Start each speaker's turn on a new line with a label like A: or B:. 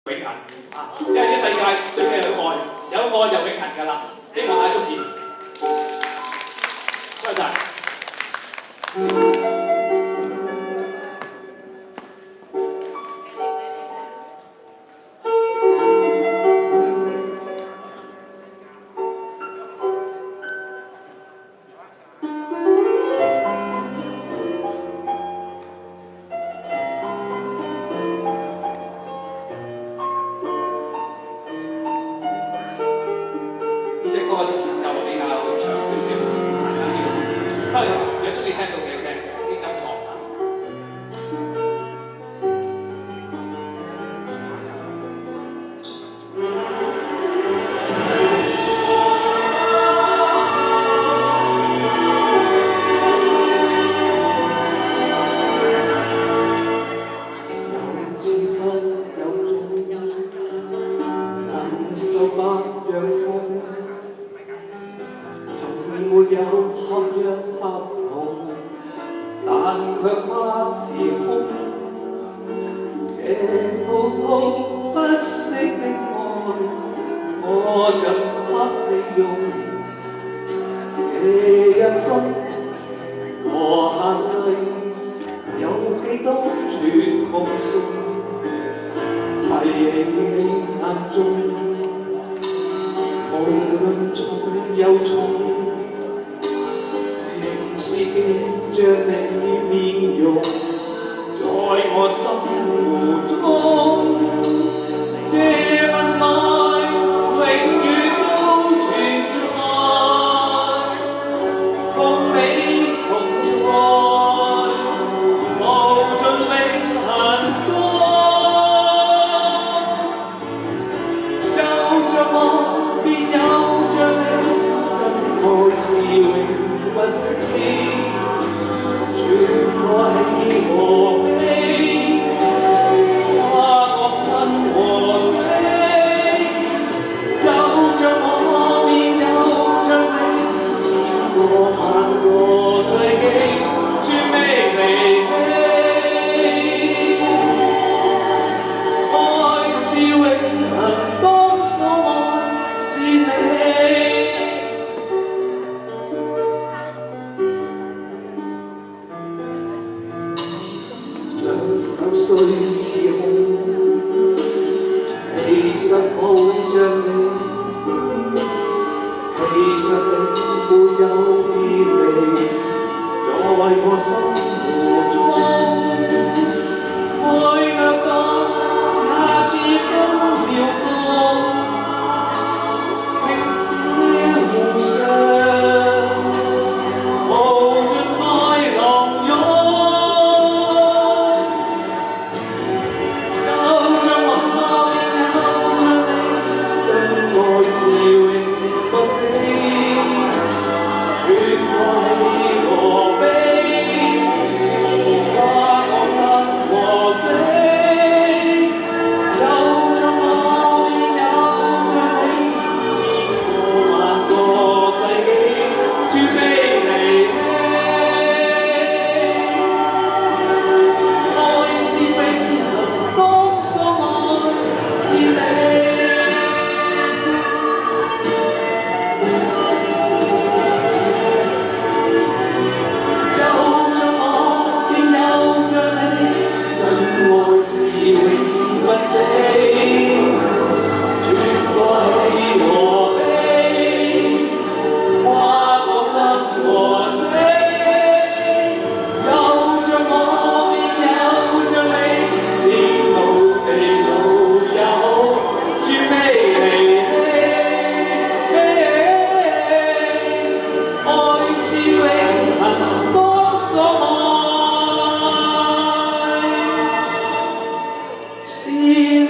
A: 永恆啊！因為呢個世界最緊要愛，有愛就永恆㗎啦。希望大家中意，多謝晒。歌詞就比較長少少，大家要，不過如果中意聽到嘅啲音樂啊。
B: 有似不有種，能受百樣痛。沒有合約合同，但卻它是空。這滔滔不息的愛，我怎給你用？這一生和下世，有幾多串夢送，迷你眼中，無論重又重。是見着你面容，在我心湖中，這份愛永遠都存在，共你同在，無盡永恆中。有着我，便有着你，真愛是永不息。穿過喜和悲，跨過生和死，有着我，便有着你，穿過萬個世紀，絕未離棄。愛是永恆，當所愛是你。手雖似空，其實抱着你，其實你沒有別離，在我心湖中，愛掠過那次都飄過，明知湖上無盡愛浪湧。See